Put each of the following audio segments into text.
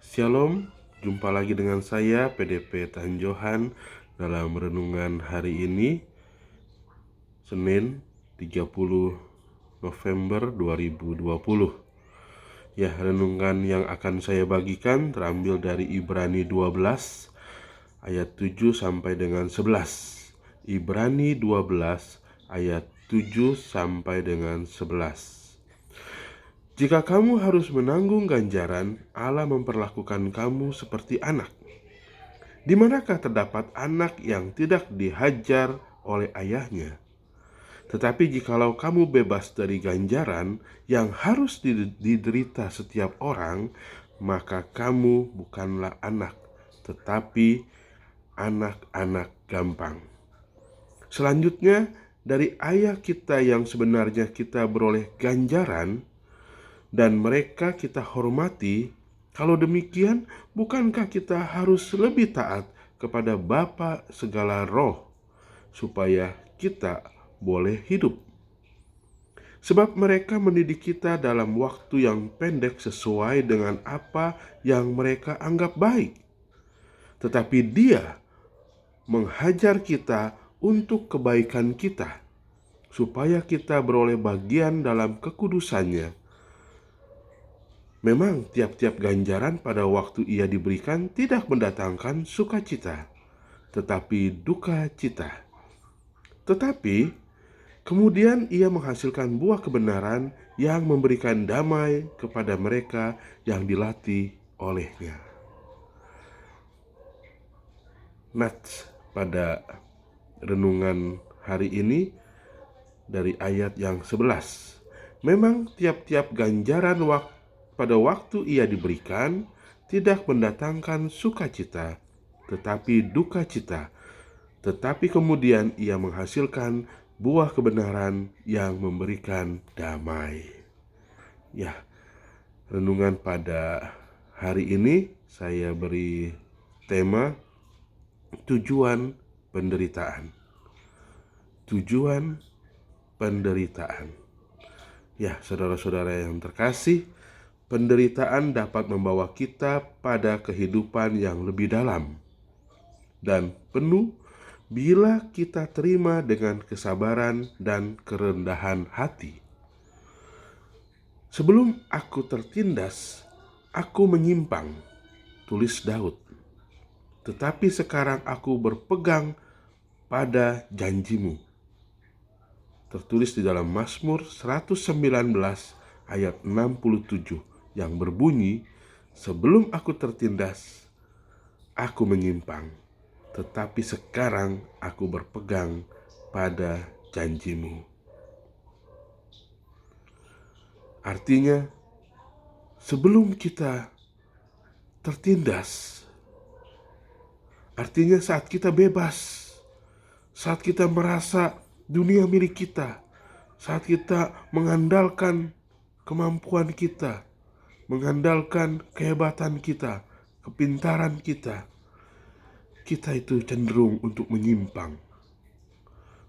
Shalom, jumpa lagi dengan saya PDP Tan Johan dalam renungan hari ini, Senin 30 November 2020. Ya, renungan yang akan saya bagikan terambil dari Ibrani 12 ayat 7 sampai dengan 11. Ibrani 12 ayat 7 sampai dengan 11. Jika kamu harus menanggung ganjaran, Allah memperlakukan kamu seperti anak. Di manakah terdapat anak yang tidak dihajar oleh ayahnya? Tetapi jikalau kamu bebas dari ganjaran yang harus diderita setiap orang, maka kamu bukanlah anak, tetapi anak-anak gampang. Selanjutnya, dari ayah kita yang sebenarnya kita beroleh ganjaran, dan mereka kita hormati. Kalau demikian, bukankah kita harus lebih taat kepada Bapa segala roh, supaya kita boleh hidup? Sebab mereka mendidik kita dalam waktu yang pendek sesuai dengan apa yang mereka anggap baik. Tetapi Dia menghajar kita untuk kebaikan kita, supaya kita beroleh bagian dalam kekudusannya. Memang tiap-tiap ganjaran pada waktu ia diberikan tidak mendatangkan sukacita, tetapi duka cita. Tetapi kemudian ia menghasilkan buah kebenaran yang memberikan damai kepada mereka yang dilatih olehnya. Nats pada renungan hari ini dari ayat yang 11. Memang tiap-tiap ganjaran pada waktu ia diberikan tidak mendatangkan sukacita, tetapi duka cita. Tetapi kemudian ia menghasilkan buah kebenaran yang memberikan damai. Ya, renungan pada hari ini saya beri tema tujuan penderitaan. Tujuan penderitaan. Ya, saudara-saudara yang terkasih, penderitaan dapat membawa kita pada kehidupan yang lebih dalam dan penuh bila kita terima dengan kesabaran dan kerendahan hati. Sebelum aku tertindas, aku menyimpang, tulis Daud. Tetapi sekarang aku berpegang pada janjimu. Tertulis di dalam Mazmur 119 ayat 67 yang berbunyi, sebelum aku tertindas, aku menyimpang, tetapi sekarang aku berpegang pada janjimu. Artinya, sebelum kita tertindas, artinya saat kita bebas, saat kita merasa dunia milik kita, saat kita mengandalkan kemampuan kita, mengandalkan kehebatan kita, kepintaran kita, kita itu cenderung untuk menyimpang.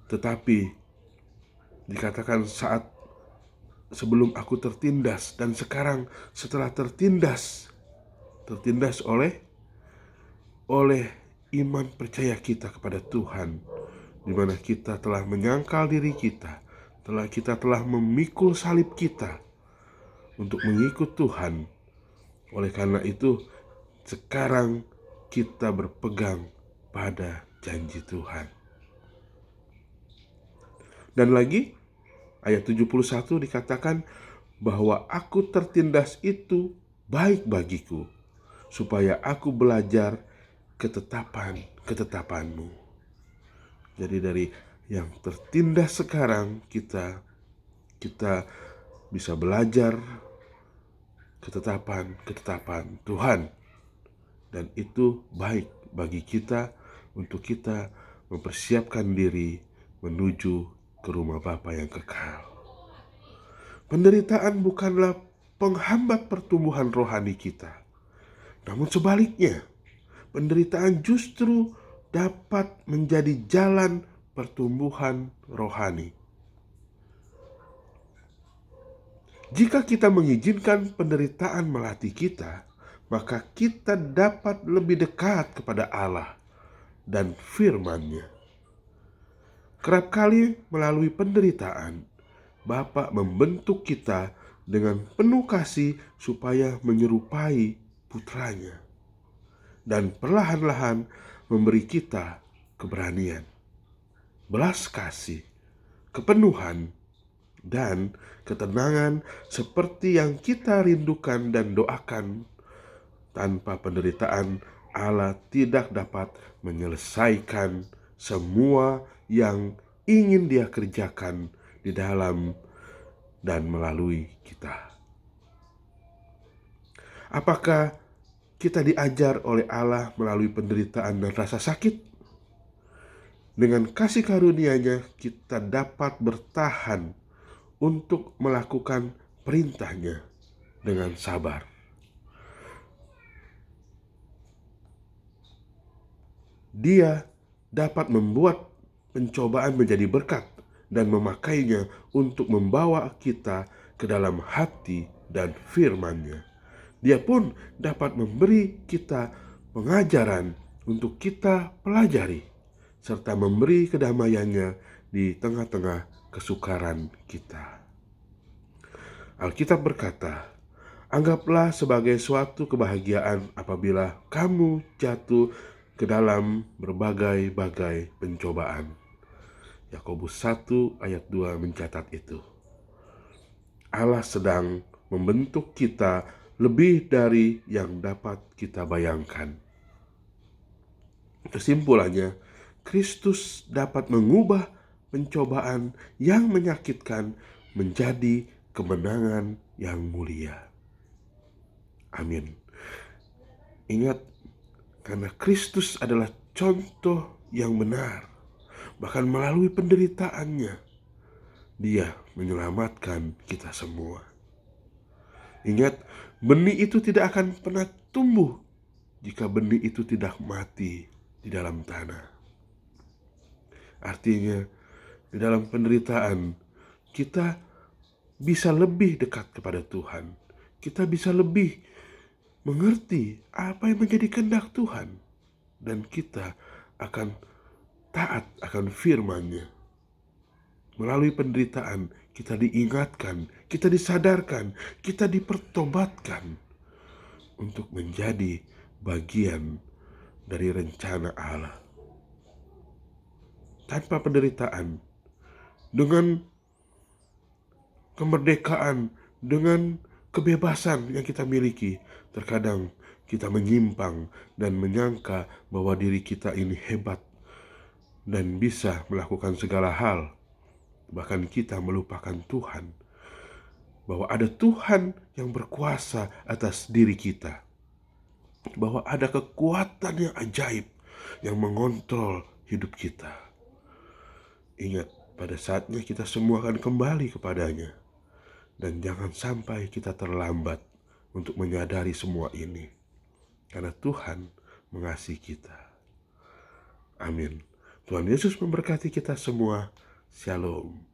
Tetapi dikatakan saat sebelum aku tertindas dan sekarang setelah tertindas oleh iman percaya kita kepada Tuhan, di mana kita telah menyangkal diri kita, kita telah memikul salib kita untuk mengikut Tuhan. Oleh karena itu, sekarang kita berpegang pada janji Tuhan. Dan lagi, ayat 71 dikatakan bahwa aku tertindas itu baik bagiku, supaya aku belajar ketetapanmu. Jadi dari yang tertindas sekarang kita bisa belajar ketetapan Tuhan, dan itu baik bagi kita untuk kita mempersiapkan diri menuju ke rumah Bapa yang kekal. Penderitaan bukanlah penghambat pertumbuhan rohani kita, namun sebaliknya, penderitaan justru dapat menjadi jalan pertumbuhan rohani. Jika kita mengizinkan penderitaan melatih kita, maka kita dapat lebih dekat kepada Allah dan firman-Nya. Kerap kali melalui penderitaan, Bapa membentuk kita dengan penuh kasih supaya menyerupai putranya, dan perlahan-lahan memberi kita keberanian, belas kasih, kepenuhan, dan ketenangan seperti yang kita rindukan dan doakan. Tanpa penderitaan, Allah tidak dapat menyelesaikan semua yang ingin Dia kerjakan di dalam dan melalui kita. Apakah kita diajar oleh Allah melalui penderitaan dan rasa sakit? Dengan kasih karunia-Nya kita dapat bertahan untuk melakukan perintah-Nya dengan sabar. Dia dapat membuat pencobaan menjadi berkat dan memakainya untuk membawa kita ke dalam hati dan firman-Nya. Dia pun dapat memberi kita pengajaran untuk kita pelajari, serta memberi kedamaiannya di tengah-tengah kesukaran kita. Alkitab berkata, "Anggaplah sebagai suatu kebahagiaan apabila kamu jatuh ke dalam berbagai-bagai pencobaan." Yakobus 1 ayat 2 mencatat itu. Allah sedang membentuk kita lebih dari yang dapat kita bayangkan. Kesimpulannya, Kristus dapat mengubah pencobaan yang menyakitkan menjadi kemenangan yang mulia. Amin. Ingat, karena Kristus adalah contoh yang benar, bahkan melalui penderitaannya, Dia menyelamatkan kita semua. Ingat, benih itu tidak akan pernah tumbuh jika benih itu tidak mati di dalam tanah. Artinya, di dalam penderitaan, kita bisa lebih dekat kepada Tuhan. Kita bisa lebih mengerti apa yang menjadi kehendak Tuhan, dan kita akan taat akan firman-Nya. Melalui penderitaan kita diingatkan, kita disadarkan, kita dipertobatkan untuk menjadi bagian dari rencana Allah. Tanpa penderitaan, dengan kemerdekaan, dengan kebebasan yang kita miliki, terkadang kita menyimpang dan menyangka bahwa diri kita ini hebat dan bisa melakukan segala hal. Bahkan kita melupakan Tuhan, bahwa ada Tuhan yang berkuasa atas diri kita, bahwa ada kekuatan yang ajaib yang mengontrol hidup kita. Ingat, pada saatnya kita semua akan kembali kepadanya. Dan jangan sampai kita terlambat untuk menyadari semua ini, karena Tuhan mengasihi kita. Amin. Tuhan Yesus memberkati kita semua. Shalom.